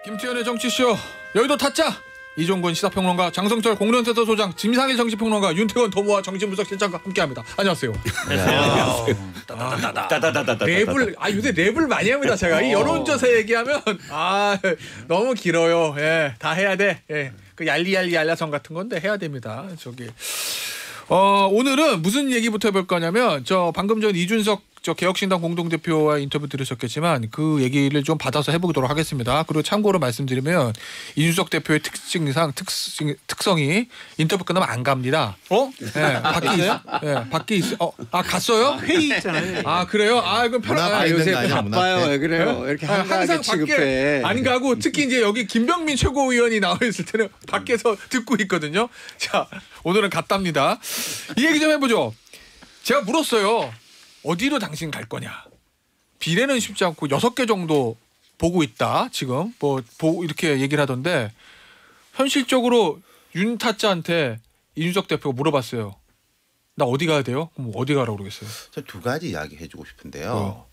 김태현의 정치쇼 여의도 타짜 이종건 시사평론가 장성철 공론센터 소장 김상일 정치평론가 윤태원 도모와 정치분석실장과 함께합니다. 안녕하세요. 안녕하세요. 랩을 요새 랩을 많이 합니다. 제가 이 여론조사 얘기하면 너무 길어요. 예, 다 해야 돼. 예, 그 얄리얄리 알라성 같은 건데 해야 됩니다. 저기 오늘은 무슨 얘기부터 해볼 거냐면 저 방금 전 이준석 저 개혁신당 공동대표와 인터뷰 들으셨겠지만 그 얘기를 좀 받아서 해보도록 하겠습니다. 그리고 참고로 말씀드리면 이준석 대표의 특성이 인터뷰 끝나면 안 갑니다. 네, 밖에 있어요. 갔어요? 회의 있잖아요. 그래요? 그럼 편하게 요새 바빠요. 왜 그래요? 이렇게 항상 밖에 안 가고 특히 이제 여기 김병민 최고위원이 나와 있을 때는 밖에서 듣고 있거든요. 자, 오늘은 갔답니다. 이 얘기 좀 해보죠. 제가 물었어요. 어디로 당신 갈 거냐. 비례는 쉽지 않고 6개 정도 보고 있다. 지금 이렇게 얘기를 하던데 현실적으로 윤 타짜한테 이준석 대표가 물어봤어요. 나 어디 가야 돼요? 그럼 어디 가라고 그러겠어요? 저 두 가지 이야기 해주고 싶은데요.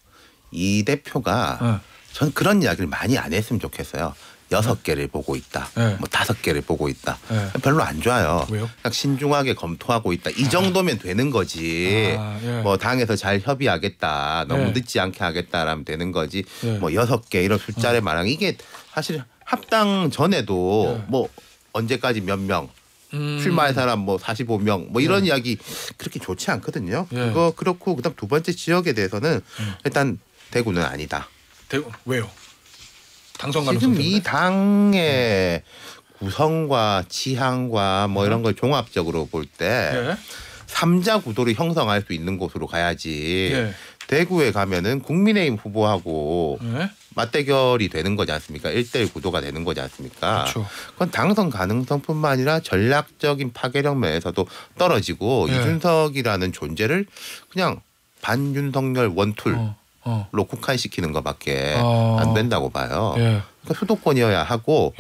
이 대표가 전 그런 이야기를 많이 안 했으면 좋겠어요. 6개를 보고 있다. 뭐 5개를 보고 있다. 별로 안 좋아요. 왜요? 그냥 신중하게 검토하고 있다. 이 정도면 되는 거지. 뭐 당에서 잘 협의하겠다. 너무 늦지 않게 하겠다라면 되는 거지. 뭐 6개 이런 숫자를 말하는 이게 사실 합당 전에도 뭐 언제까지 몇 명. 출마할 사람 뭐 45명 뭐 이런 이야기 그렇게 좋지 않거든요. 그거 그렇고 그다음 두 번째 지역에 대해서는 일단 대구는 아니다. 대구 왜요? 당선 가능성 지금 이 당의 구성과 지향과 뭐 이런 걸 종합적으로 볼 때 3자 구도를 형성할 수 있는 곳으로 가야지. 대구에 가면은 국민의힘 후보하고 맞대결이 되는 거지 않습니까? 1대1 구도가 되는 거지 않습니까? 그렇죠. 그건 당선 가능성뿐만 아니라 전략적인 파괴력 면에서도 떨어지고 이준석이라는 존재를 그냥 반윤석열 원툴로 국한시키는 것밖에 안 된다고 봐요. 그러니까 수도권이어야 하고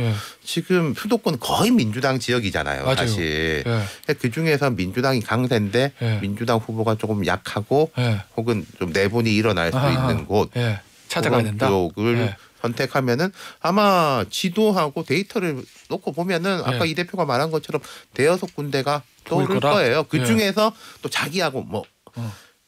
지금 수도권 거의 민주당 지역이잖아요. 맞아요. 사실. 그중에서 민주당이 강세인데 민주당 후보가 조금 약하고 혹은 좀 내분이 일어날 수 있는 곳 찾아가야 된다. 쪽을 선택하면은 아마 지도하고 데이터를 놓고 보면은 아까 이 대표가 말한 것처럼 대여섯 군데가 떠오를 거예요. 그중에서 또 자기하고 뭐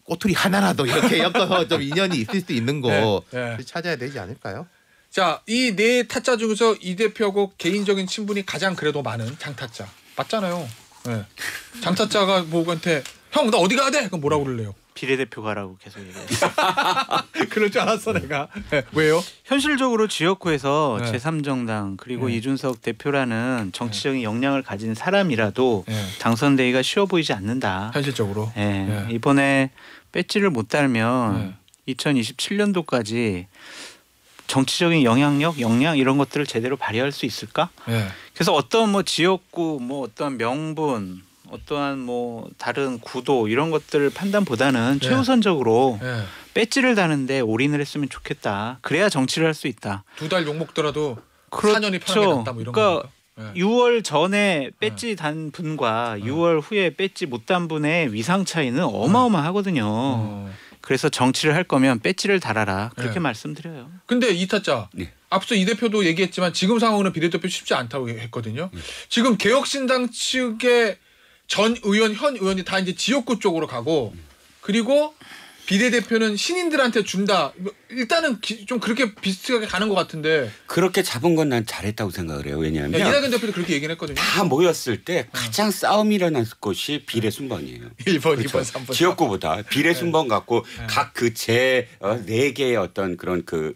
꼬투리 하나라도 이렇게 엮어서 좀 인연이 있을 수 있는 거 찾아야 되지 않을까요? 자, 이 네 타짜 중에서 이 대표하고 개인적인 친분이 가장 그래도 많은 장타짜 맞잖아요. 장타짜가 뭐한테 형 나 어디 가야 돼? 그럼 뭐라고 그럴래요? 비례대표 가라고 계속 얘기했어. 그럴 줄 알았어 내가. 왜요? 현실적으로 지역구에서 제3정당 그리고 이준석 대표라는 정치적인 역량을 가진 사람이라도 당선되기가 쉬워 보이지 않는다. 현실적으로. 이번에 배지를 못 달면 2027년도까지 정치적인 영향력, 역량 이런 것들을 제대로 발휘할 수 있을까? 그래서 어떤 뭐 지역구, 뭐 어떤 명분, 어떠한 뭐 다른 구도 이런 것들 판단보다는 최우선적으로 배지를 다는데 올인을 했으면 좋겠다. 그래야 정치를 할 수 있다. 2달 욕 먹더라도 4년이 편하게 낫다 뭐 이런 그러니까 6월 전에 배지 단 분과 6월 후에 배지 못 단 분의 위상 차이는 어마어마하거든요. 그래서 정치를 할 거면 배지를 달아라. 그렇게 말씀드려요. 근데 이 타짜 앞서 이 대표도 얘기했지만 지금 상황은 비례대표 쉽지 않다고 했거든요. 지금 개혁신당 측의 전 의원, 현 의원이 다 이제 지역구 쪽으로 가고 그리고 비례대표는 신인들한테 준다. 일단은 좀 그렇게 비슷하게 가는 것 같은데. 그렇게 잡은 건 난 잘했다고 생각을 해요. 왜냐하면 이낙연 대표도 그렇게 얘기는 했거든요. 다 모였을 때 가장 싸움이 일어날 것이 비례 순번이에요. 1번, 그렇죠? 2번, 3번. 지역구보다 비례 순번 갖고 각 그 제 4개의 어떤 그런 그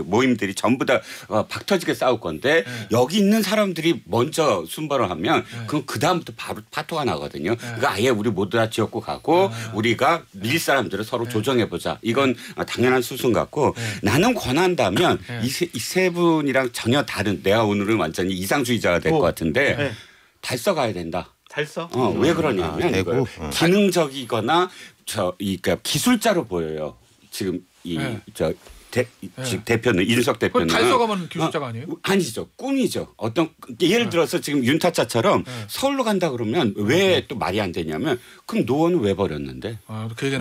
모임들이 전부 다 박 터지게 싸울 건데 여기 있는 사람들이 먼저 순번을 하면 그럼 그 다음부터 바로 파토가 나거든요. 그러니까 아예 우리 모두 다 지역구 가고 우리가 밀 사람들을 서로 조정해보자. 이건 당연한 수순 같고 나는 권한다면 이 세 분이랑 전혀 다른 내가 오늘은 완전히 이상주의자가 될 것 같은데 달서 가야 된다. 달서? 왜 그러냐면 이걸 기능적이거나 그러니까 기술자로 보여요. 지금 대표는 이준석 대표는 달서가면 기술자가 아니에요? 아니죠. 꿈이죠. 어떤 예를 들어서 지금 윤타짜처럼 서울로 간다 그러면 왜 또 말이 안 되냐면 그럼 노원은 왜 버렸는데?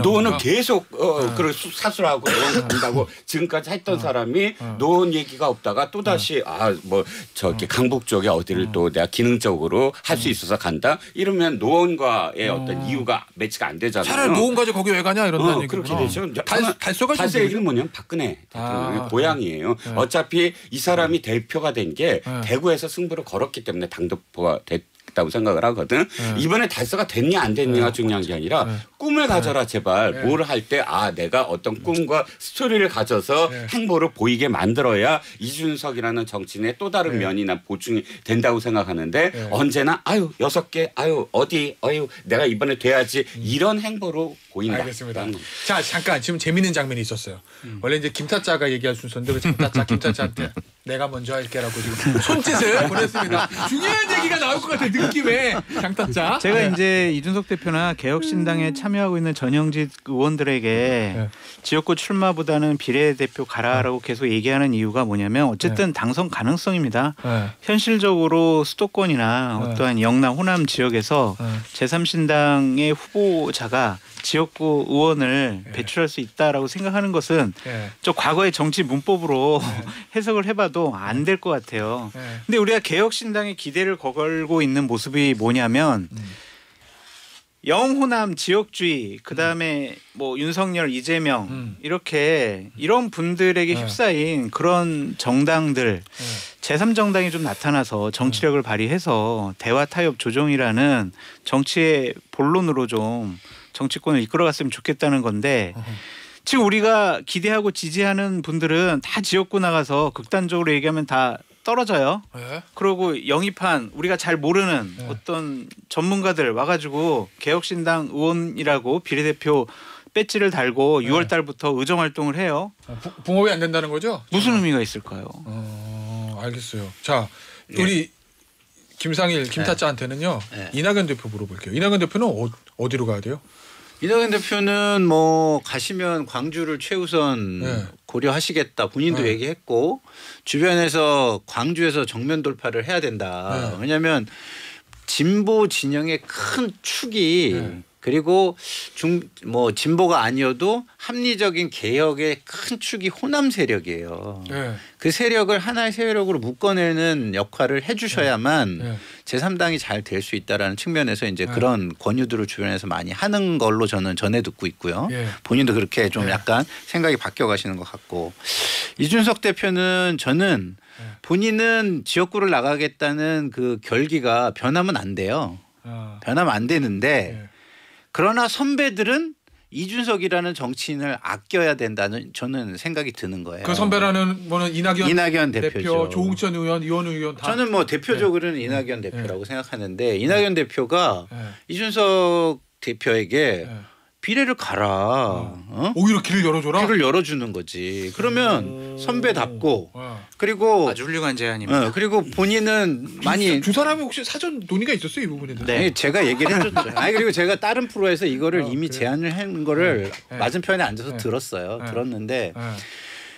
노원은 계속 그걸 사수하고 노원 간다고 지금까지 했던 사람이 노원 얘기가 없다가 또 다시 뭐 저기 강북 쪽에 어디를 또 내가 기능적으로 할 수 있어서 간다 이러면 노원과의 어떤 이유가 매치가 안 되잖아요. 차라리 노원까지 거기 왜 가냐 이런다는 얘기구나. 그렇게 되죠. 달서 얘기는 뭐냐면 박근혜 대통령의 고향이에요. 어차피 이 사람이 대표가 된 게 대구에서 승부를 걸었기 때문에 당대표가 됐다고 생각을 하거든. 이번에 달서가 됐냐 안 됐냐가 중요한 게 아니라 꿈을 가져라 제발. 뭘 할 때 내가 어떤 꿈과 스토리를 가져서 행보를 보이게 만들어야 이준석이라는 정치인의 또 다른 면이 난 보충이 된다고 생각하는데 언제나 6개 어디 내가 이번에 돼야지 이런 행보로 보인다. 알겠습니다. 자 잠깐 지금 재밌는 장면이 있었어요. 원래 이제 김타짜가 얘기할 순서인데 그 김타짜한테 내가 먼저 할게라고 지금 손짓을 보냈습니다. 중요한 얘기가 나올 것 같아 느낌에 장타짜. 제가 이제 이준석 대표나 개혁신당에 참여하고 있는 전형직 의원들에게 지역구 출마보다는 비례대표 가라라고 계속 얘기하는 이유가 뭐냐면 어쨌든 당선 가능성입니다. 현실적으로 수도권이나 어떠한 영남 호남 지역에서 제3신당의 후보자가 지역구 의원을 배출할 수 있다라고 생각하는 것은 저 과거의 정치 문법으로 해석을 해봐도 안 될 것 같아요. 근데 우리가 개혁신당에 기대를 걸고 있는 모습이 뭐냐면 영호남 지역주의 그다음에 뭐 윤석열 이재명 이런 분들에게 휩싸인 그런 정당들 제3정당이 좀 나타나서 정치력을 발휘해서 대화 타협 조정이라는 정치의 본론으로 좀 정치권을 이끌어갔으면 좋겠다는 건데 지금 우리가 기대하고 지지하는 분들은 다 지역구 나가서 극단적으로 얘기하면 다 떨어져요. 그리고 영입한 우리가 잘 모르는 어떤 전문가들 와가지고 개혁신당 의원이라고 비례대표 배지를 달고 6월 달부터 의정활동을 해요. 붕업이 안 된다는 거죠? 무슨 의미가 있을까요? 알겠어요. 자 우리 김상일 김타짜한테는요. 이낙연 대표 물어볼게요. 이낙연 대표는 어디로 가야 돼요? 이낙연 대표는 뭐 가시면 광주를 최우선 고려하시겠다 본인도 얘기했고 주변에서 광주에서 정면 돌파를 해야 된다. 왜냐하면 진보 진영의 큰 축이 그리고 진보가 아니어도 합리적인 개혁의 큰 축이 호남 세력이에요. 그 세력을 하나의 세력으로 묶어내는 역할을 해주셔야만 제3당이 잘 될 수 있다라는 측면에서 이제 그런 권유들을 주변에서 많이 하는 걸로 저는 전해 듣고 있고요. 본인도 그렇게 좀 약간 생각이 바뀌어 가시는 것 같고 이준석 대표는 저는 본인은 지역구를 나가겠다는 그 결기가 변하면 안 돼요. 변하면 안 되는데 그러나 선배들은 이준석이라는 정치인을 아껴야 된다는 저는 생각이 드는 거예요. 그 선배라는 뭐는 이낙연 대표죠. 조홍천 의원, 이원 의원 다. 저는 뭐 대표적으로는 이낙연 대표라고 생각하는데 이낙연 대표가 이준석 대표에게 비례를 가라. 오히려 길을 열어줘라. 길을 열어주는 거지. 그러면 선배답고 그리고 아주 훌륭한 제안입니다. 그리고 본인은 많이 두 사람이 혹시 사전 논의가 있었어요 이 부분에 대해서? 네, 제가 얘기를 해줬죠. 그리고 제가 다른 프로에서 이거를 이미 제안을 한 거를 맞은편에 앉아서 들었어요. 들었는데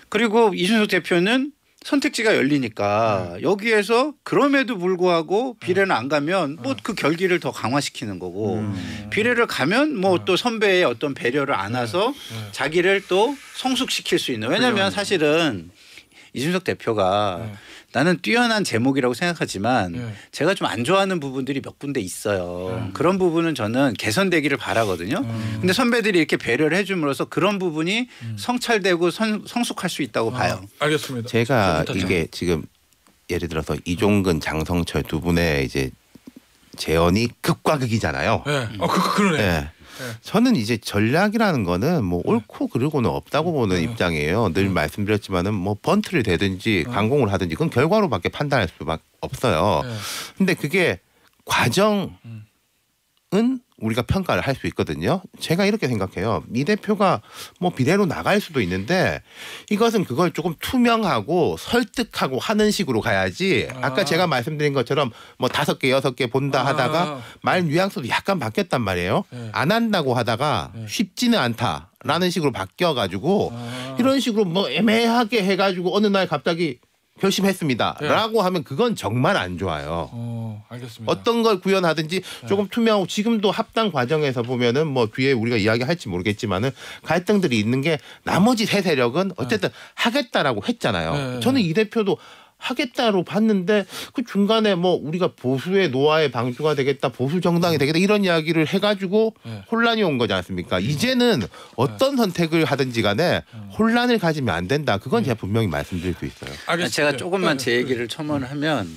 그리고 이준석 대표는 선택지가 열리니까 여기에서 그럼에도 불구하고 비례는 안 가면 뭐 그 결기를 더 강화시키는 거고 비례를 가면 뭐 또 선배의 어떤 배려를 안아서 자기를 또 성숙시킬 수 있는. 왜냐하면 사실은 이준석 대표가 나는 뛰어난 제목이라고 생각하지만 제가 좀 안 좋아하는 부분들이 몇 군데 있어요. 그런 부분은 저는 개선되기를 바라거든요. 근데 선배들이 이렇게 배려를 해줌으로써 그런 부분이 성찰되고 성숙할 수 있다고 봐요. 알겠습니다. 제가 이게 지금 예를 들어서 이종근, 장성철 두 분의 이제 재연이 극과 극이잖아요. 그러네. 네. 저는 이제 전략이라는 거는 뭐 옳고 그르고는 없다고 보는 입장이에요. 늘 말씀드렸지만은 뭐 번트를 대든지 강공을 하든지 그건 결과로밖에 판단할 수밖에 없어요. 근데 그게 과정 우리가 평가를 할 수 있거든요. 제가 이렇게 생각해요. 이 대표가 뭐 비례로 나갈 수도 있는데 이것은 그걸 조금 투명하고 설득하고 하는 식으로 가야지. 아까 제가 말씀드린 것처럼 뭐 5개, 6개 본다 하다가 말 뉘앙스도 약간 바뀌었단 말이에요. 안 한다고 하다가 쉽지는 않다라는 식으로 바뀌어가지고 이런 식으로 뭐 애매하게 해가지고 어느 날 갑자기 결심했습니다. 라고 하면 그건 정말 안 좋아요. 알겠습니다. 어떤 걸 구현하든지 조금 투명하고 지금도 합당 과정에서 보면은 뭐 뒤에 우리가 이야기할지 모르겠지만은 갈등들이 있는 게 나머지 세 세력은 어쨌든 하겠다라고 했잖아요. 저는 이 대표도 하겠다로 봤는데 그 중간에 뭐 우리가 보수의 노화의 방주가 되겠다, 보수 정당이 되겠다 이런 이야기를 해가지고 혼란이 온 거지 않습니까? 이제는 어떤 선택을 하든지 간에 혼란을 가지면 안 된다. 그건 제가 분명히 말씀드릴 수 있어요. 제가 조금만 제 얘기를 첨언하면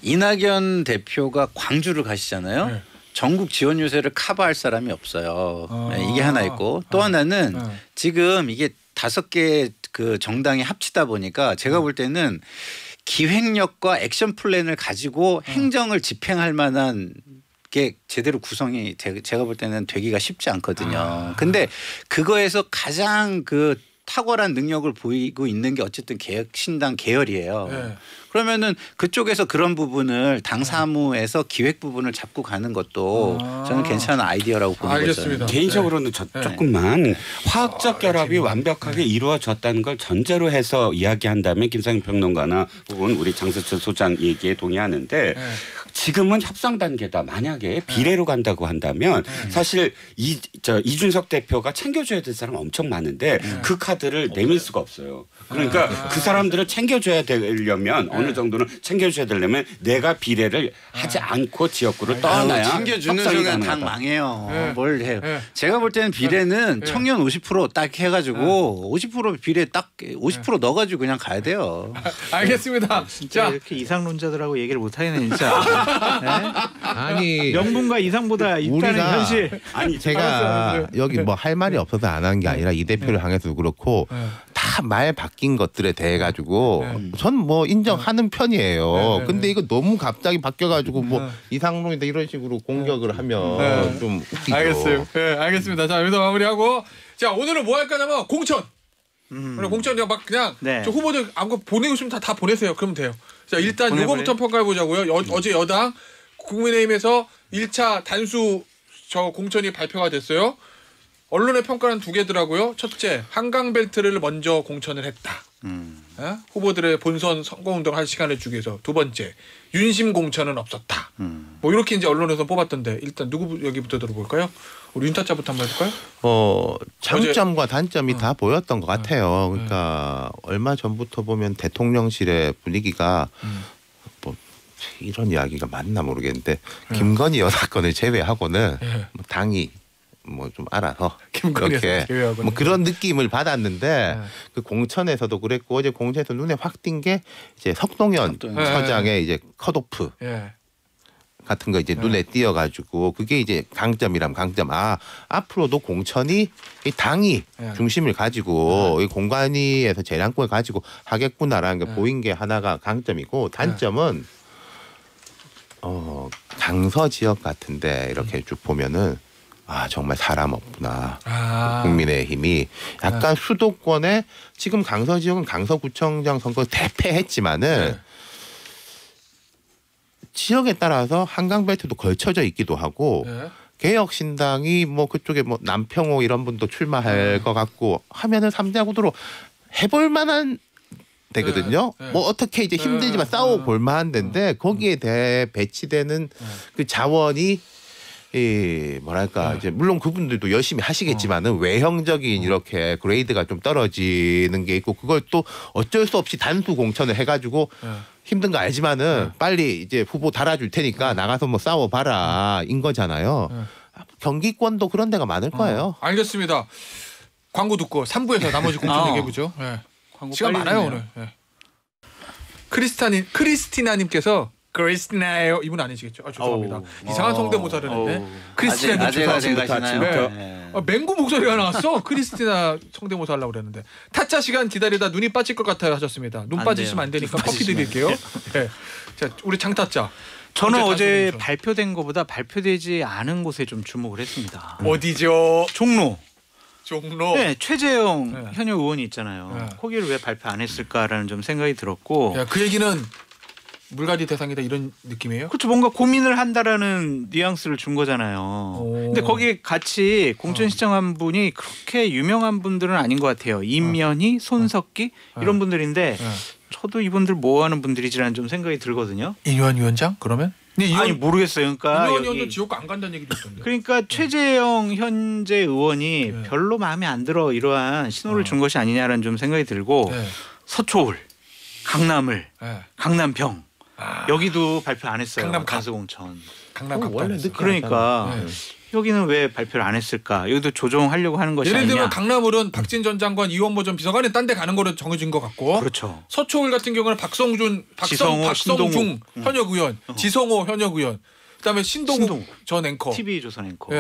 이낙연 대표가 광주를 가시잖아요. 전국 지원 유세를 커버할 사람이 없어요. 이게 하나 있고 또 하나는 지금 이게 5개 그 정당이 합치다 보니까 제가 볼 때는 기획력과 액션 플랜을 가지고 행정을 집행할 만한 게 제대로 구성이 제가 볼 때는 되기가 쉽지 않거든요. 근데 그거에서 가장 그 탁월한 능력을 보이고 있는 게 어쨌든 개혁신당 계열이에요. 그러면은 그쪽에서 그런 부분을 당 사무에서 기획 부분을 잡고 가는 것도 저는 괜찮은 아이디어라고 보는 거죠. 개인적으로는 조금만 화학적 결합이 완벽하게 이루어졌다는 걸 전제로 해서 이야기한다면 김상현 평론가나 혹은 우리 장세철 소장 얘기에 동의하는데 지금은 협상 단계다. 만약에 비례로 간다고 한다면 사실 이준석 대표가 챙겨줘야 될 사람 엄청 많은데 그 카드를 내밀 수가 없어요. 그러니까 그 사람들을 챙겨줘야 되려면 어느 정도는 챙겨줘야 되려면 내가 비례를 하지 않고 지역구를 떠나야 챙겨주는 순간 당 망해요. 뭘 해요. 제가 볼 때는 비례는 청년 50%딱 해가지고 50% 비례 딱 50% 넣어가지고 그냥 가야 돼요. 알겠습니다. 진짜 이렇게 이상론자들하고 얘기를 못 하겠네 진짜. 아니 명분과 이상보다 있다는 현실. 아니 제가 여기 뭐 할 말이 없어서 안 한 게 아니라 이 대표를 향해서도 그렇고 다 말 바뀐 것들에 대해 가지고 전 뭐 인정하는 편이에요. 근데 이거 너무 갑자기 바뀌어가지고 뭐 이상론이다 이런 식으로 공격을 하면 좀 웃기죠. 알겠어요. 알겠습니다. 자 여기서 마무리하고 자 오늘은 뭐 할까냐면 공천. 오늘 공천 막 그냥 저 후보들 아무거 보내고 싶으면 다 보내세요. 그러면 돼요. 자 일단 요거부터 평가해 보자고요. 어제 여당 국민의힘에서 1차 단수 저 공천이 발표가 됐어요. 언론의 평가는 2개더라고요. 첫째, 한강벨트를 먼저 공천을 했다. 후보들의 본선 선거운동할 시간을 주기 위해서. 2번째, 윤심 공천은 없었다. 뭐 이렇게 이제 언론에서 뽑았던데 일단 누구 여기부터 들어볼까요? 우리 윤타짜부터 한번 해볼까요? 장점과 단점이 다 보였던 것 같아요. 그러니까 얼마 전부터 보면 대통령실의 분위기가 뭐 이런 이야기가 맞나 모르겠는데 김건희 여사 건을 제외하고는 뭐 당이 뭐 좀 알아서 그렇게 뭐 그런 느낌을 받았는데 그 공천에서도 그랬고 어제 공천에서 눈에 확 띈 게 이제 석동현 처장의 이제 컷오프 같은 거 이제 눈에 띄어가지고 그게 이제 강점이라면 강점. 앞으로도 공천이 이 당이 중심을 가지고 이 공관위에서 재량권을 가지고 하겠구나라는 게 보인 게 하나가 강점이고 단점은 강서 지역 같은데 이렇게 쭉 보면은 정말 사람 없구나. 국민의힘이 약간 수도권에 지금 강서 지역은 강서구청장 선거 대패했지만은 지역에 따라서 한강벨트도 걸쳐져 있기도 하고 개혁신당이 뭐 그쪽에 뭐 남평호 이런 분도 출마할 것 같고 하면은 3대 구도로 해볼 만한 되거든요. 뭐 어떻게 이제 힘들지만 싸워 볼 만한 데인데 거기에 대해 배치되는 그 자원이 뭐랄까 이제 물론 그분들도 열심히 하시겠지만은 외형적인 이렇게 그레이드가 좀 떨어지는 게 있고 그걸 또 어쩔 수 없이 단수 공천을 해가지고 힘든 거 알지만은 빨리 이제 후보 달아줄 테니까 나가서 뭐 싸워봐라 인 거잖아요. 경기권도 그런 데가 많을 거예요. 알겠습니다. 광고 듣고 3부에서 나머지 공천 얘기해보죠. 시간 많아요 오늘. 크리스티나님께서 크리스티나요 이분 아니시겠죠? 죄송합니다. 이상한 성대모사를 했는데 크리스티나님 죄송합니다. 맹구 목소리가 나왔어. 크리스티나 성대모사 하려고 그랬는데 타짜 시간 기다리다 눈이 빠질 것 같아요 하셨습니다. 눈 빠지시면 안 되니까 커피 드릴게요. 자 우리 장타짜. 저는 어제 발표된 것보다 발표되지 않은 곳에 좀 주목을 했습니다. 어디죠? 종로. 종로. 네, 최재형 현역 의원이 있잖아요. 거기를 왜 발표 안 했을까라는 좀 생각이 들었고. 야, 그 얘기는 물갈이 대상이다 이런 느낌이에요? 그렇죠. 뭔가 고민을 한다라는 뉘앙스를 준 거잖아요. 근데 거기에 같이 공천시청한 분이 그렇게 유명한 분들은 아닌 것 같아요. 임면희, 손석기 이런 분들인데 저도 이분들 뭐 하는 분들이지라는 좀 생각이 들거든요. 이유한 위원장 그러면? 아니 모르겠어요. 그러니까 이유한 위원도 지옥 안 간다는 얘기도 있던데. 그러니까 최재형 현재 의원이 별로 마음에 안 들어 이러한 신호를 준 것이 아니냐라는 좀 생각이 들고 서초울, 강남을, 강남병 여기도 발표 안 했어요. 강남 가수공천. 강남 각도 원래 안 했어요. 그러니까 여기는 왜 발표를 안 했을까? 여기도 조정하려고 하는 것이 예를 들면 아니냐. 강남을은 박진 전 장관, 이원모 전 비서관이 딴 데 가는 거로 정해진 것 같고 그렇죠. 서초울 같은 경우는 박성중 현역 의원, 지성호 현역 의원, 그다음에 신동욱 전 앵커, TV조선 앵커.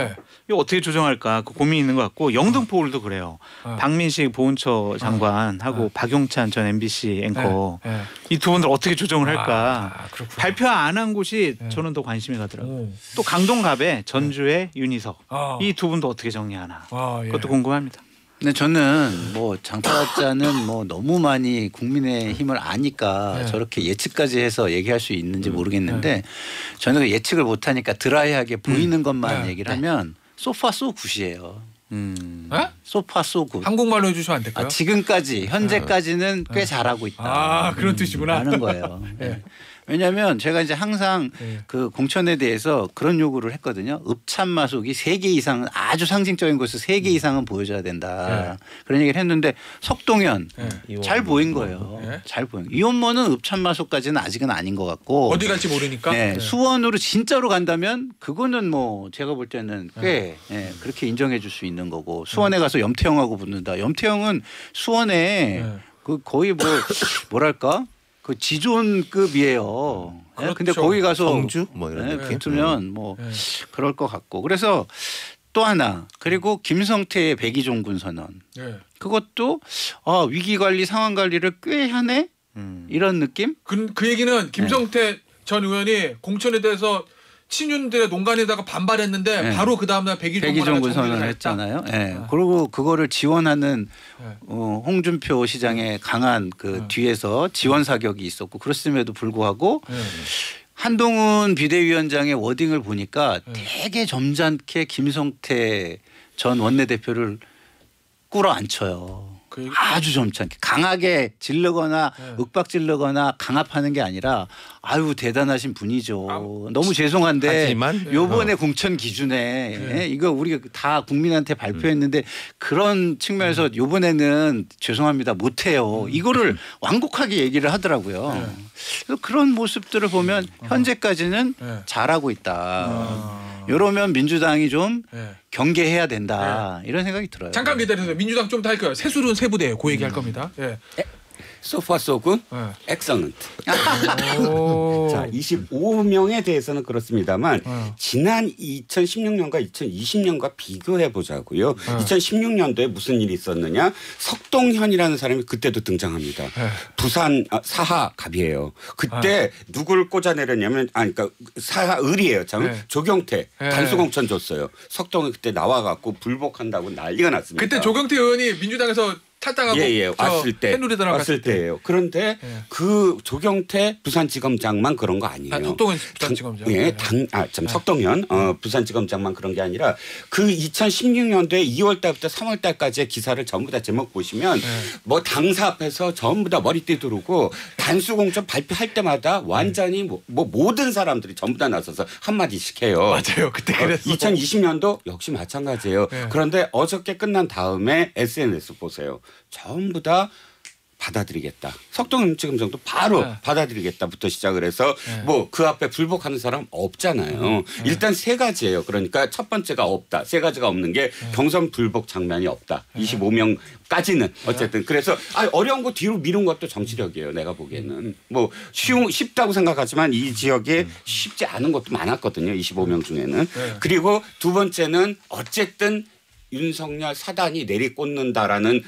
이거 어떻게 조정할까 그 고민이 있는 것 같고 영등포울도 그래요. 박민식 보훈처 장관하고 박용찬 전 MBC 앵커 이 두 분들 어떻게 조정을 할까. 발표 안 한 곳이 저는 더 관심이 가더라고요. 또 강동갑에 전주의 윤희석 이 두 분도 어떻게 정리하나 그것도 궁금합니다. 근데 저는 뭐 장타자는 뭐 너무 많이 국민의힘을 아니까 저렇게 예측까지 해서 얘기할 수 있는지 모르겠는데 저는 그 예측을 못하니까 드라이하게 보이는 것만 얘기를 하면 소파 소 굿이에요. 소파 소 굿. 한국말로 해주시면 안 될까요? 지금까지 현재까지는 꽤 잘하고 있다. 그런 뜻이구나. 하는 거예요. 왜냐하면 제가 이제 항상 그 공천에 대해서 그런 요구를 했거든요. 읍참마속이 3개 이상 아주 상징적인 곳을 3개 이상은 보여줘야 된다. 그런 얘기를 했는데 석동현 잘 보인 거예요. 잘 보인. 이원모는 읍참마속까지는 아직은 아닌 것 같고 어디 갈지 모르니까. 수원으로 진짜로 간다면 그거는 뭐 제가 볼 때는 꽤 그렇게 인정해 줄 수 있는 거고 수원에 가서 염태영하고 붙는다. 염태영은 수원에 그 거의 뭐랄까 그 지존급이에요. 그렇죠. 근데 거기 가서 성주 뭐 이런 느낌 붙으면 뭐 그럴 것 같고 그래서 또 하나 그리고 김성태의 백의종군 선언 그것도 위기 관리 상황 관리를 꽤 하네 이런 느낌? 그 얘기는 김성태 전 의원이 공천에 대해서 친윤들의 농간에다가 반발했는데 바로 그 다음날 백의종군 선언을 했잖아요. 그리고 그거를 지원하는 홍준표 시장의 강한 그 뒤에서 지원 사격이 있었고 그랬음에도 불구하고 한동훈 비대위원장의 워딩을 보니까 되게 점잖게 김성태 전 원내대표를 꿇어앉혀요. 아주 점잖게 강하게 질르거나 윽박질르거나 강압하는 게 아니라 아유 대단하신 분이죠. 너무 죄송한데 하지만 요번에 공천 기준에 이거 우리가 다 국민한테 발표했는데 그런 측면에서 요번에는 죄송합니다 못해요. 이거를 완곡하게 얘기를 하더라고요. 그래서 그런 모습들을 보면 현재까지는 잘하고 있다. 이러면 민주당이 좀 경계해야 된다 이런 생각이 들어요. 잠깐 기다려주세요. 민주당 좀 더 할 거예요. 새술은 세부대예요. 그 얘기할 겁니다. 소파 소군 엑설런트. 자, 25명에 대해서는 그렇습니다만 지난 2016년과 2020년과 비교해 보자고요. 2016년도에 무슨 일이 있었느냐? 석동현이라는 사람이 그때도 등장합니다. 부산 사하갑이에요. 그때 누굴 꽂아내렸냐면 그러니까 사하을이에요. 참 조경태 단수공천 줬어요. 석동현 그때 나와갖고 불복한다고 난리가 났습니다. 그때 조경태 의원이 민주당에서 탈당하고 왔을 때예요. 그런데 그 조경태 부산지검장만 그런 거 아니에요. 석동현 부산지검장. 석동현 부산지검장만 그런 게 아니라 그 2016년도에 2월 달부터 3월 달까지의 기사를 전부 다 제목 보시면 뭐 당사 앞에서 전부 다 머리띠 두르고 단수공천 발표할 때마다 완전히 뭐 모든 사람들이 전부 다 나서서 한마디씩 해요. 맞아요. 그때 그랬어. 2020년도 역시 마찬가지예요. 그런데 어저께 끝난 다음에 SNS 보세요. 전부 다 받아들이겠다. 석동현 지검장도 바로 받아들이겠다부터 시작을 해서 뭐 그 앞에 불복하는 사람 없잖아요. 일단 3가지예요. 그러니까 첫 번째가 없다. 3가지가 없는 게 경선 불복 장면이 없다. 25명까지는 어쨌든 그래서 어려운 거 뒤로 미룬 것도 정치력이에요. 내가 보기에는 뭐 쉽다고 생각하지만 이 지역에 쉽지 않은 것도 많았거든요. 25명 중에는. 그리고 두 번째는 어쨌든 윤석열 사단이 내리꽂는다라는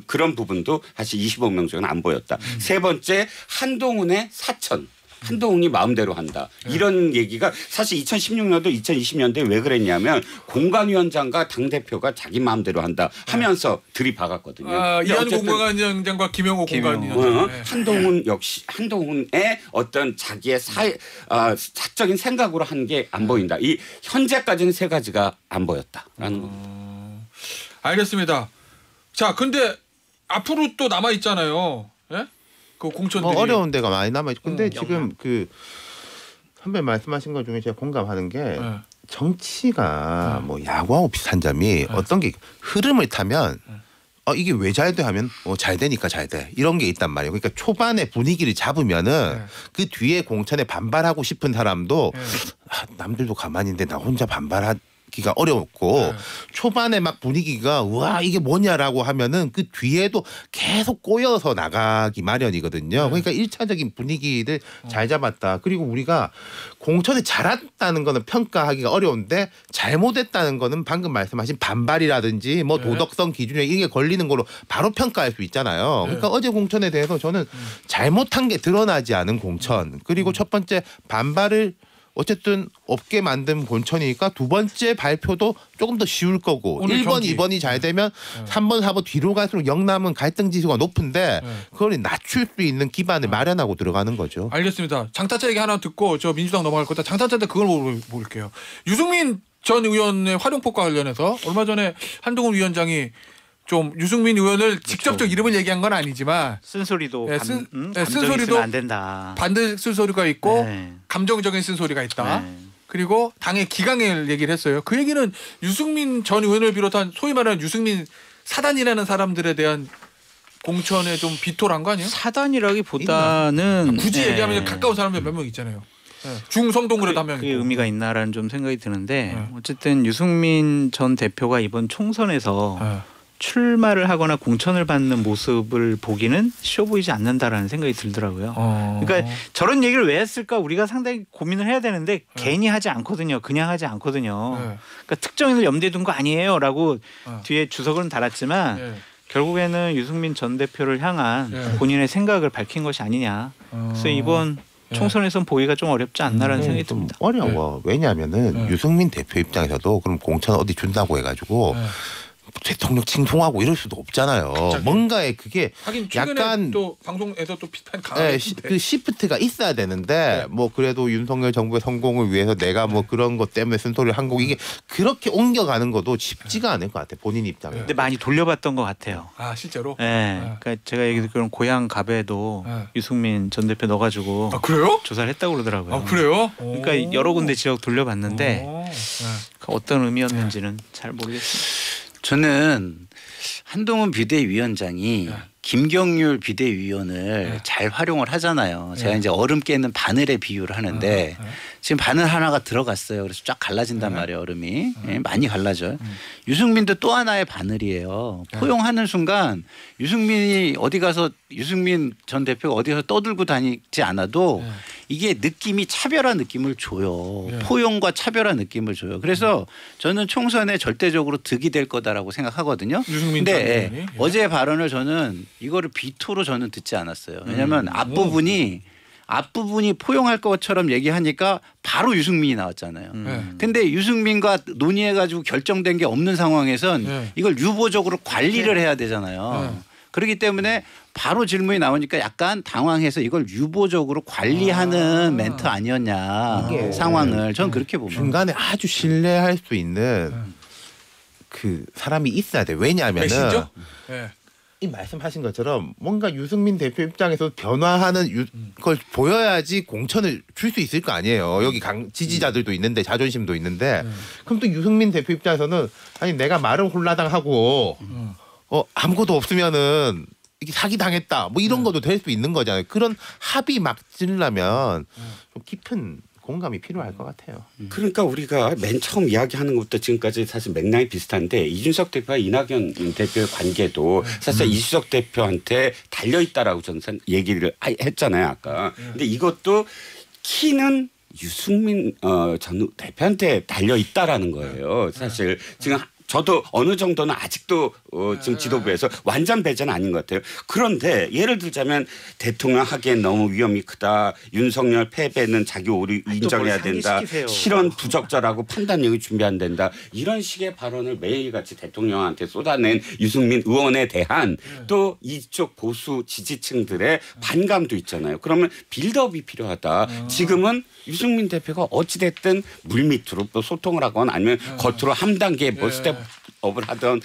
그런 부분도 사실 25명 중에는 안 보였다. 세 번째 한동훈의 사천. 한동훈이 마음대로 한다. 이런 얘기가 사실 2016년도 2020년도에 왜 그랬냐면 공관위원장과 당대표가 자기 마음대로 한다 하면서 들이박았거든요. 이한 공관위원장과 김영호 공관위원장. 한동훈 역시 한동훈의 어떤 자기의 사적인 생각으로 한 게 안 보인다. 이 현재까지는 세 가지가 안 보였다라는 겁니다. 알겠습니다. 자, 근데 앞으로 또 남아 있잖아요. 예? 그 공천들이 어려운 데가 많이 남아 있죠. 근데 지금 그 선배 말씀하신 것 중에 제가 공감하는 게 정치가 뭐 야구하고 비슷한 점이 어떤 게 흐름을 타면 이게 왜 잘 돼 하면 잘 되니까 잘 돼. 이런 게 있단 말이에요. 그러니까 초반에 분위기를 잡으면은 그 뒤에 공천에 반발하고 싶은 사람도 남들도 가만히 있는데 나 혼자 반발하기가 어렵고 초반에 막 분위기가 와 이게 뭐냐라고 하면은 그 뒤에도 계속 꼬여서 나가기 마련이거든요. 그러니까 1차적인 분위기를 잘 잡았다. 그리고 우리가 공천에 잘했다는 거는 평가하기가 어려운데 잘못했다는 거는 방금 말씀하신 반발이라든지 뭐 도덕성 기준에 이게 걸리는 걸로 바로 평가할 수 있잖아요. 그러니까 어제 공천에 대해서 저는 잘못한 게 드러나지 않은 공천 그리고 첫 번째 반발을 어쨌든 없게 만든 공천이니까 두 번째 발표도 조금 더 쉬울 거고 1번, 경기. 2번이 잘 되면 3번, 4번 뒤로 갈수록 영남은 갈등 지수가 높은데 그걸 낮출 수 있는 기반을 마련하고 들어가는 거죠. 알겠습니다. 장타차 얘기 하나 듣고 저 민주당 넘어갈 거다. 장타차 때 그걸 물을게요. 유승민 전 의원의 활용폭과 관련해서 얼마 전에 한동훈 위원장이 좀 유승민 의원을 직접적 이름을 얘기한 건 아니지만 쓴소리도 쓴소리도 안 된다. 반대 쓴소리가 있고 네. 감정적인 쓴소리가 있다. 네. 그리고 당의 기강을 얘기를 했어요. 그 얘기는 유승민 전 의원을 비롯한 소위 말하는 유승민 사단이라는 사람들에 대한 공천에 좀 비토를 한 거 아니에요? 사단이라기보다는 굳이 얘기하면 가까운 사람들 몇 명 있잖아요. 중성동으로 한 명. 그게 의미가 있나라는 좀 생각이 드는데 어쨌든 유승민 전 대표가 이번 총선에서 출마를 하거나 공천을 받는 모습을 보기는 쉬워 보이지 않는다라는 생각이 들더라고요. 그러니까 저런 얘기를 왜 했을까 우리가 상당히 고민을 해야 되는데 괜히 하지 않거든요. 그냥 하지 않거든요. 그러니까 특정인을 염두에 둔 거 아니에요라고 뒤에 주석은 달았지만 결국에는 유승민 전 대표를 향한 본인의 생각을 밝힌 것이 아니냐. 그래서 이번 총선에선 보기가 좀 어렵지 않나라는 생각이 듭니다. 어려워. 왜냐하면은 유승민 대표 입장에서도 그럼 공천 어디 준다고 해가지고 대통령 칭송하고 이럴 수도 없잖아요. 갑자기. 뭔가에 그게 하긴 최근에 약간 또 방송에서 또 비판 강하게 그 시프트가 있어야 되는데 뭐 그래도 윤석열 정부의 성공을 위해서 내가 뭐 그런 것 때문에 쓴소리를 한 거고 이게 그렇게 옮겨가는 것도 쉽지가 않을 것 같아 본인 입장에. 근데 많이 돌려봤던 것 같아요. 아 실제로? 네. 그러니까 제가 얘기 듣기로는 고향 갑에도 유승민 전 대표 넣어가지고 그래요? 조사를 했다고 그러더라고요. 아 그래요? 그러니까 여러 군데 지역 돌려봤는데 어떤 의미였는지는 잘 모르겠습니다. 저는 한동훈 비대위원장이 김경률 비대위원을 잘 활용을 하잖아요. 제가 이제 얼음 깨는 바늘에 비유를 하는데 지금 바늘 하나가 들어갔어요. 그래서 쫙 갈라진단 말이에요. 얼음이. 많이 갈라져요. 유승민도 또 하나의 바늘이에요. 포용하는 순간 유승민이 어디 가서 유승민 전 대표가 어디 가서 떠들고 다니지 않아도 이게 느낌이 차별화 느낌을 줘요. 포용과 차별화 느낌을 줘요. 그래서 저는 총선에 절대적으로 득이 될 거다라고 생각하거든요. 그런데 어제 발언을 저는 이거를 비토로 저는 듣지 않았어요. 왜냐하면 앞부분이 포용할 것처럼 얘기하니까 바로 유승민이 나왔잖아요. 근데 유승민과 논의해가지고 결정된 게 없는 상황에선 이걸 유보적으로 관리를 해야 되잖아요. 그렇기 때문에 바로 질문이 나오니까 약간 당황해서 이걸 유보적으로 관리하는 멘트 아니었냐 상황을 저는 그렇게 봅니다. 중간에 아주 신뢰할 수 있는 그 사람이 있어야 돼. 왜냐하면은 이 말씀하신 것처럼 뭔가 유승민 대표 입장에서 변화하는 걸 보여야지 공천을 줄 수 있을 거 아니에요. 여기 지지자들도 있는데 자존심도 있는데 그럼 또 유승민 대표 입장에서는 아니 내가 말은 홀라당하고 아무것도 없으면은 이게 사기 당했다 뭐 이런 것도 될 수 있는 거잖아요. 그런 합의 막지려면 좀 깊은 공감이 필요할 것 같아요. 그러니까 우리가 맨 처음 이야기하는 것부터 지금까지 사실 맥락이 비슷한데 이준석 대표와 이낙연 대표의 관계도 사실 이준석 대표한테 달려있다라고 저는 얘기를 했잖아요 아까. 근데 이것도 키는 유승민 전 대표한테 달려있다라는 거예요. 사실 지금 저도 어느 정도는 아직도 지금 지도부에서 완전 배제는 아닌 것 같아요. 그런데 예를 들자면 대통령 하기엔 너무 위험이 크다. 윤석열 패배는 자기 오류 인정해야 된다. 실언 부적절하고 판단력이 준비 안 된다. 이런 식의 발언을 매일같이 대통령한테 쏟아낸 유승민 의원에 대한 또 이쪽 보수 지지층들의 반감도 있잖아요. 그러면 빌드업이 필요하다. 지금은 유승민 대표가 어찌됐든 물밑으로 또 소통을 하건 아니면 겉으로 한 단계 뭐 스텝업을 하던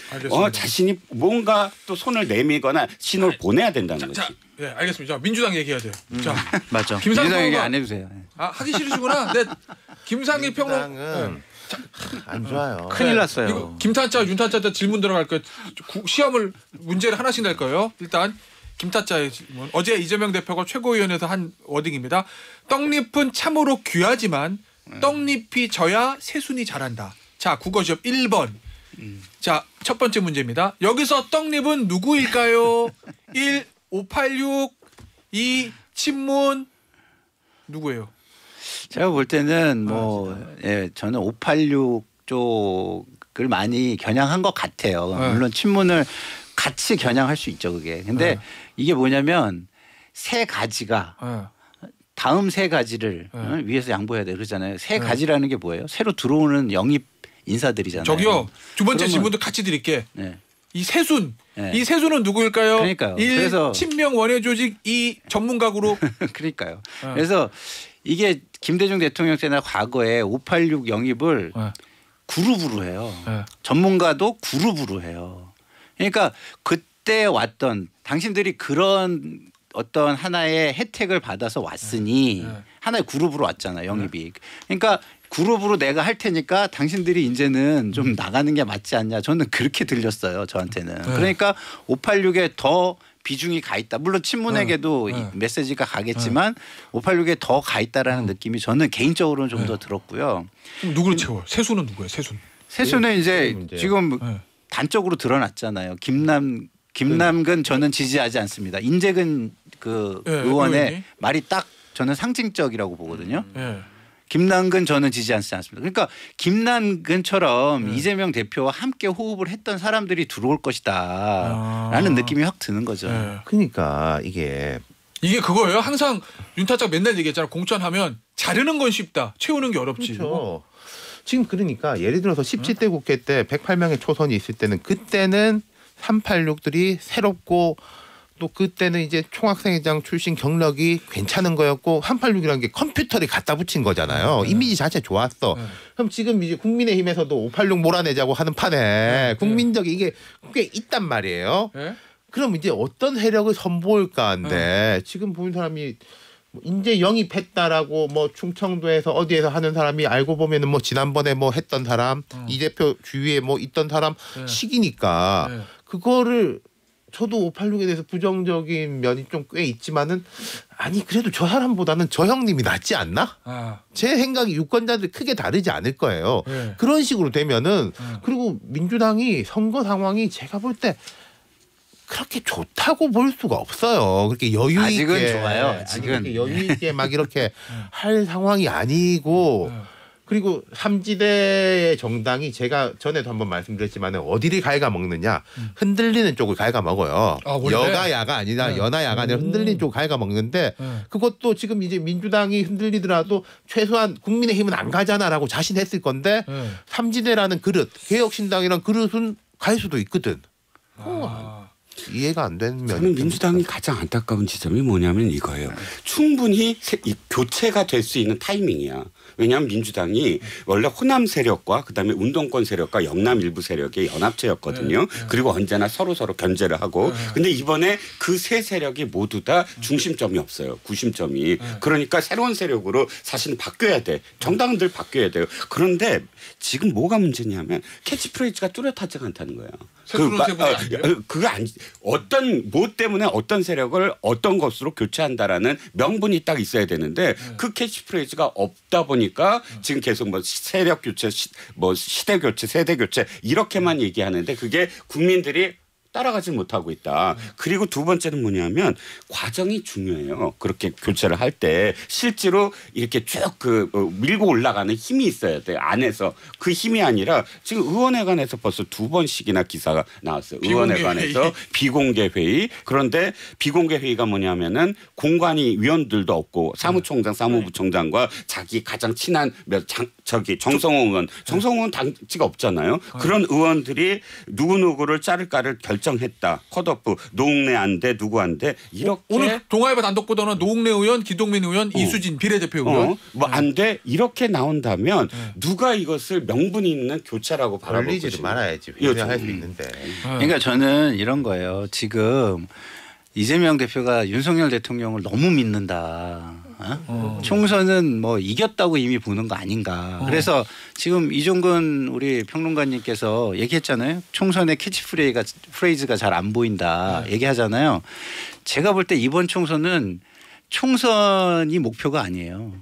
자신이 뭔가 또 손을 내밀거나 신호를 보내야 된다는 거지. 네, 알겠습니다. 민주당 얘기해야 돼요. 자, 맞죠. 김상희 얘기 안 해주세요. 하기 싫으시구나. 네, 김상희 평론. 민주당은 안 좋아요. 큰일 났어요. 이거 김탄자, 윤탄자 때 질문 들어갈 거예요. 시험을 문제를 하나씩 낼 거예요. 일단 김타짜의 질문. 어제 이재명 대표가 최고위원회에서 한 워딩입니다. 떡잎은 참으로 귀하지만 떡잎이 져야 새순이 자란다. 자, 국어시험 1번. 자, 첫 번째 문제입니다. 여기서 떡잎은 누구일까요? 1. 586 2. 친문 누구예요? 제가 볼 때는 뭐 저는 586 쪽을 많이 겨냥한 것 같아요. 물론 친문을 같이 겨냥할 수 있죠, 그게. 근데 이게 뭐냐면 세 가지가 다음 세 가지를 위해서 양보해야 돼 그러잖아요. 세 가지라는 게 뭐예요? 새로 들어오는 영입 인사들이잖아요. 저기요. 두 번째 질문도 같이 드릴게. 이 세순. 이 세순은 누구일까요? 그러니까요. 1. 그래서 친명 원외 조직 2. 전문가 그룹. 그러니까요. 그래서 이게 김대중 대통령 때나 과거에 586 영입을 그룹으로 해요. 전문가도 그룹으로 해요. 그러니까 그때 왔던 당신들이 그런 어떤 하나의 혜택을 받아서 왔으니 하나의 그룹으로 왔잖아요. 영입이. 그러니까 그룹으로 내가 할 테니까 당신들이 이제는 좀 나가는 게 맞지 않냐. 저는 그렇게 들렸어요. 저한테는. 그러니까 586에 더 비중이 가 있다. 물론 친문에게도 이 메시지가 가겠지만 586에 더 가 있다라는 느낌이 저는 개인적으로는 좀 더 들었고요. 그럼 누구를 채워요? 세순은 누구예요? 세순. 세순은 이제 지금 단적으로 드러났잖아요. 김남근 저는 지지하지 않습니다. 인재근 그 의원의 말이 딱 저는 상징적이라고 보거든요. 김남근 저는 지지하지 않습니다. 그러니까 김남근처럼 이재명 대표와 함께 호흡을 했던 사람들이 들어올 것이다라는 느낌이 확 드는 거죠. 그러니까 이게 그거예요. 항상 윤타작 맨날 얘기했잖아. 공천하면 자르는 건 쉽다. 채우는 게 어렵지. 그렇죠. 지금 그러니까 예를 들어서 17대 국회 때 108명의 초선이 있을 때는 그때는 386들이 새롭고 또 그때는 이제 총학생회장 출신 경력이 괜찮은 거였고 386이라는 게 컴퓨터를 갖다 붙인 거잖아요. 이미지 자체 좋았어. 그럼 지금 이제 국민의힘에서도 586 몰아내자고 하는 판에 국민적이 이게 꽤 있단 말이에요. 그럼 이제 어떤 해력을 선보일까인데 지금 보는 사람이 이제 영입했다라고 뭐 충청도에서 어디에서 하는 사람이 알고 보면은 뭐 지난번에 뭐 했던 사람 이 대표 주위에 뭐 있던 사람 식이니까 그거를 저도 586에 대해서 부정적인 면이 좀 꽤 있지만은 아니 그래도 저 사람보다는 저 형님이 낫지 않나? 제 생각이 유권자들이 크게 다르지 않을 거예요. 그런 식으로 되면은 그리고 민주당이 선거 상황이 제가 볼 때 그렇게 좋다고 볼 수가 없어요. 그렇게 여유 있게 아직은 좋아요. 아직은 그렇게 여유 있게 막 이렇게 할 상황이 아니고 그리고 3지대의 정당이 제가 전에도 한번 말씀드렸지만 어디를 갉아먹느냐 흔들리는 쪽을 갉아먹어요. 여가야가 아니라 연하야가 아니라 흔들리는 쪽을 갉아먹는데 그것도 지금 이제 민주당이 흔들리더라도 최소한 국민의힘은 안 가잖아라고 자신했을 건데 3지대라는 그릇 개혁신당이란 그릇은 갈 수도 있거든. 이해가 안 되는 면이 저는 민주당이 가장 안타까운 지점이 뭐냐면 이거예요. 충분히 교체가 될 수 있는 타이밍이야. 왜냐하면 민주당이 원래 호남 세력과 그다음에 운동권 세력과 영남 일부 세력의 연합체였거든요. 그리고 언제나 서로 견제를 하고. 근데 이번에 그 세 세력이 모두 다 중심점이 없어요. 구심점이. 그러니까 새로운 세력으로 사실은 바뀌어야 돼. 정당들 바뀌어야 돼요. 그런데 지금 뭐가 문제냐면 캐치프레이즈가 뚜렷하지가 않다는 거예요. 그거 어떤 뭐 때문에 어떤 세력을 어떤 것으로 교체한다라는 명분이 딱 있어야 되는데 그 캐치프레이즈가 없다 보니까 지금 계속 뭐 세력 교체, 뭐 시대 교체, 세대 교체 이렇게만 얘기하는데 그게 국민들이 따라가지 못하고 있다. 그리고 두 번째는 뭐냐면 과정이 중요해요. 그렇게 교체를 할 때 실제로 이렇게 쭉 밀고 올라가는 힘이 있어야 돼요. 안에서 그 힘이 아니라 지금 의원회관에서 벌써 2번씩이나 기사가 나왔어요. 의원회관에서 비공개 회의. 그런데 비공개 회의가 뭐냐면은 공관위 위원들도 없고 사무총장, 사무부총장과 자기 가장 친한 정성호 의원 당치가 없잖아요. 그런 의원들이 누구누구를 자를까를 결정했다. 컷오프. 노웅래 안 돼, 누구 안 돼. 이렇게 오늘 동아일보 단독 보도는 노웅래 의원, 기동민 의원, 이수진 비례대표 의원. 뭐 안 돼. 이렇게 나온다면 누가 이것을 명분이 있는 교체라고 바라볼 걸리지를 것인가. 말아야지. 회의할 수 있는데. 그러니까 저는 이런 거예요. 지금 이재명 대표가 윤석열 대통령을 너무 믿는다. 총선은 뭐 이겼다고 이미 보는 거 아닌가. 그래서 지금 이종근 우리 평론가님께서 얘기했잖아요. 총선의 캐치프레이즈가 잘 안 보인다 얘기하잖아요. 제가 볼 때 이번 총선은 총선이 목표가 아니에요.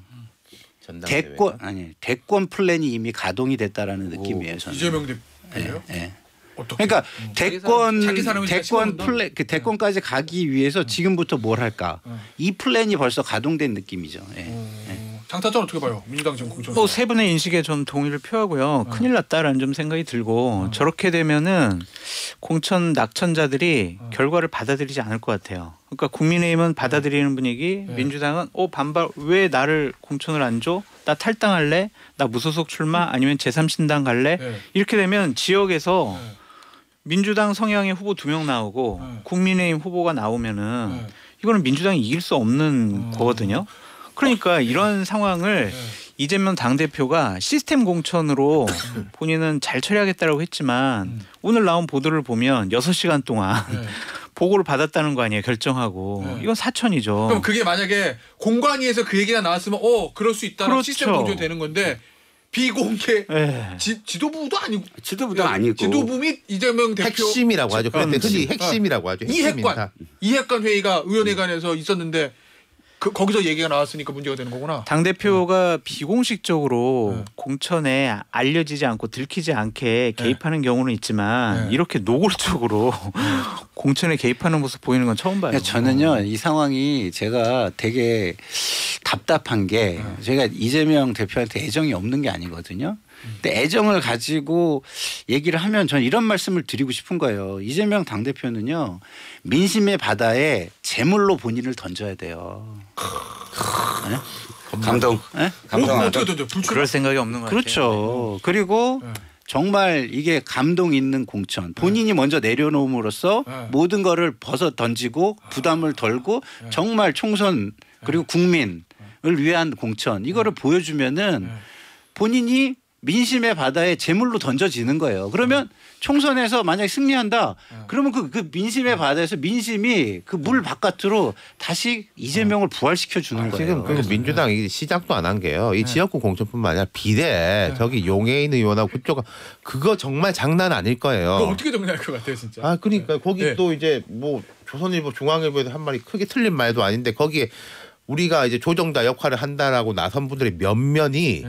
대권 플랜이 이미 가동이 됐다라는 느낌이에요. 저는. 이재명 대표예요? 네. 그러니까 대권까지 가기 위해서 지금부터 뭘 할까? 이 플랜이 벌써 가동된 느낌이죠. 장타전 어떻게 봐요? 민주당 지금 공천. 세 분의 인식에 전 동의를 표하고요. 큰일 났다라는 좀 생각이 들고 저렇게 되면은 공천 낙천자들이 결과를 받아들이지 않을 것 같아요. 그러니까 국민의힘은 받아들이는 분위기, 민주당은 반발 왜 나를 공천을 안 줘? 나 탈당할래? 나 무소속 출마 아니면 제3신당 갈래? 이렇게 되면 지역에서 민주당 성향의 후보 2명 나오고 국민의힘 후보가 나오면은 이거는 민주당이 이길 수 없는 거거든요. 그러니까 이런 상황을 이재명 당대표가 시스템 공천으로 본인은 잘 처리하겠다고 했지만 오늘 나온 보도를 보면 6시간 동안 보고를 받았다는 거 아니에요. 결정하고. 이건 사천이죠. 그럼 그게 만약에 공관위에서 그 얘기가 나왔으면 그럴 수 있다는 그렇죠. 시스템 공천이 되는 건데 비공개 지도부도 아니고 지도부 및 이재명 대표 핵심이라고 하죠. 그런데 흔히 핵심이라고 하죠. 이핵관 회의가 의원회관에서 있었는데 거기서 얘기가 나왔으니까 문제가 되는 거구나. 당대표가 비공식적으로 공천에 알려지지 않고 들키지 않게 개입하는 경우는 있지만 이렇게 노골적으로 공천에 개입하는 모습 보이는 건 처음 봐요. 그러니까 저는요. 이 상황이 제가 되게 답답한 게 제가 이재명 대표한테 애정이 없는 게 아니거든요. 근데 애정을 가지고 얘기를 하면 저는 이런 말씀을 드리고 싶은 거예요. 이재명 당대표는요. 민심의 바다에 제물로 본인을 던져야 돼요. 네? 감동. 네? 감동하죠. 그럴 생각이 없는 것 같아요. 그렇죠. 그리고 정말 이게 감동 있는 공천. 본인이 먼저 내려놓음으로써 모든 거를 벗어 던지고 부담을 덜고 정말 총선 그리고 국민을 위한 공천. 이거를 보여주면은 본인이 민심의 바다에 제물로 던져지는 거예요. 그러면 총선에서 만약에 승리한다. 그러면 그 민심의 바다에서 민심이 그 물 바깥으로 다시 이재명을 부활시켜 주는 거예요. 지금 그 민주당이 시작도 안 한 게요. 이 지역구 공천뿐만 아니라 비례 저기 용해인 의원하고 그쪽 그거 정말 장난 아닐 거예요. 그거 어떻게 정리할 것 같아요, 진짜. 그러니까 거기 또 이제 뭐 조선일보, 중앙일보에도 한 말이 크게 틀린 말도 아닌데 거기에 우리가 이제 조정자 역할을 한다라고 나선 분들의 면면이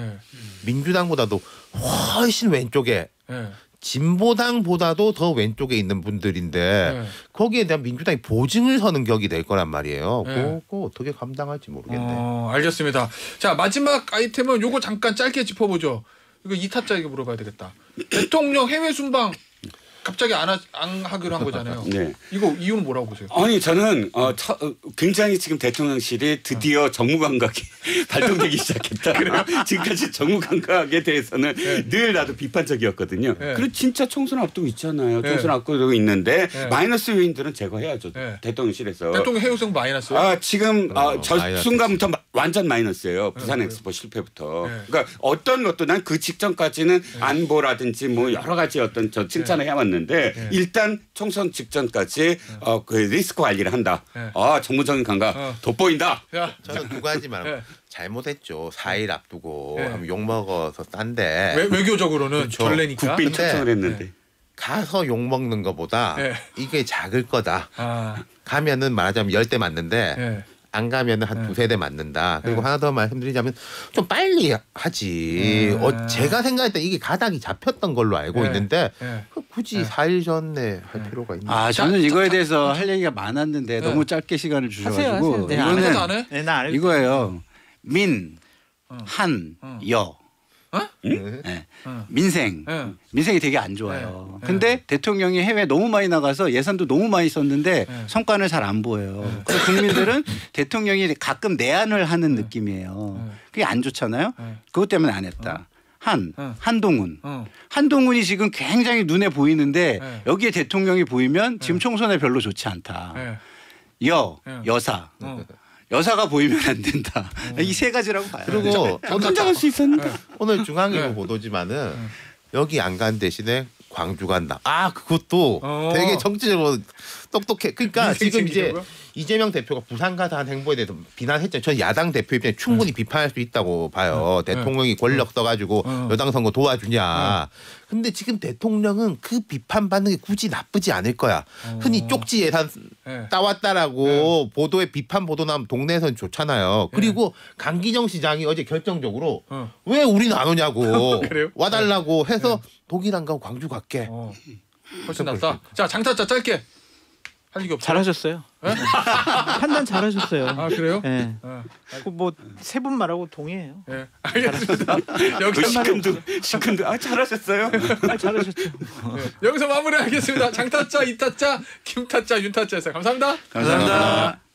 민주당보다도 훨씬 왼쪽에 진보당보다도 더 왼쪽에 있는 분들인데 거기에 대한 민주당이 보증을 서는 격이 될 거란 말이에요. 그거 어떻게 감당할지 모르겠네. 알겠습니다. 자, 마지막 아이템은 요거 잠깐 짧게 짚어보죠. 이거 2타짜리게 물어봐야 되겠다. 대통령 해외 순방 갑자기 안 하기로 한 거잖아요. 네. 이거 이유는 뭐라고 보세요? 아니 저는 굉장히 지금 대통령실이 드디어 정무 감각이 발동되기 시작했다. 그래요? 지금까지 정무 감각에 대해서는 늘 나도 비판적이었거든요. 그리고 진짜 총선 앞두고 있잖아요. 총선 앞두고 있는데 마이너스 요인들은 제거해야죠. 대통령실에서. 대통령 해외 순방 마이너스요? 지금 저 순간부터 완전 마이너스예요. 부산 엑스포 실패부터. 그러니까 어떤 것도 난 그 직전까지는 안보라든지 뭐 여러 가지 어떤 칭찬을 해왔는데 일단 총선 직전까지 그 리스크 관리를 한다. 정무적인 감각 돋보인다. 저는 두 가지만 잘못했죠. 4일 앞두고 하면 욕먹어서 싼데. 외교적으로는 그렇죠. 전례니까. 국빈 초청을 했는데. 가서 욕먹는 것보다 이게 작을 거다. 가면은 말하자면 10대 맞는데 안 가면 한 네. 두세 대 맞는다. 그리고 네. 하나 더 말씀드리자면 좀 빨리 하지. 제가 생각할 때 이게 가닥이 잡혔던 걸로 알고 네. 있는데 네. 굳이 4일 전에 할 필요가 있나? 아 저는 이거에 대해서 할 얘기가 많았는데 너무 짧게 시간을 주셔가지고 하세요. 네, 이거는 안 해? 네, 나 알고 이거예요. 민, 한, 여. 네. 민생. 네. 민생이 되게 안 좋아요. 네. 근데 대통령이 해외 너무 많이 나가서 예산도 너무 많이 썼는데 네. 성과는 잘 안 보여요. 그래서 국민들은 대통령이 가끔 내한을 하는 느낌이에요. 그게 안 좋잖아요. 그것 때문에 안 했다. 한동훈. 한동훈이 지금 굉장히 눈에 보이는데 네. 여기에 대통령이 보이면 지금 총선에 별로 좋지 않다. 네. 여사. 여사가 보이면 안 된다. 이 세 가지라고 봐요. 그리고 당장할 수 있었는데. 오늘 중앙일보 보도지만은 여기 안 간 대신에 광주 간다. 아 그것도 되게 정치적으로 똑똑해. 그러니까 지금 이제 이재명 대표가 부산 가서 한 행보에 대해서 비난했잖아요. 저는 야당 대표 입장에 충분히 비판할 수 있다고 봐요. 대통령이 권력 써가지고 여당 선거 도와주냐. 근데 지금 대통령은 그 비판받는 게 굳이 나쁘지 않을 거야. 흔히 쪽지 예산 따왔다라고 보도에 비판 보도 나면 동네에서는 좋잖아요. 그리고 강기정 시장이 어제 결정적으로 왜 우리는 안 오냐고 그래요? 와달라고 해서 독일 안 가고 광주 갈게. 훨씬 낫다. 자 장타짜 짧게 할 얘기 없어요? 잘하셨어요. 판단 잘하셨어요. 아 그래요? 네. 뭐세 분 말하고 동의해요. 네. 알겠습니다. 그 여기서 시큰둥. 아 잘하셨어요. 잘하셨죠. 여기서 마무리하겠습니다. 장타짜, 이타짜, 김타짜, 윤타짜였어요. 감사합니다. 감사합니다.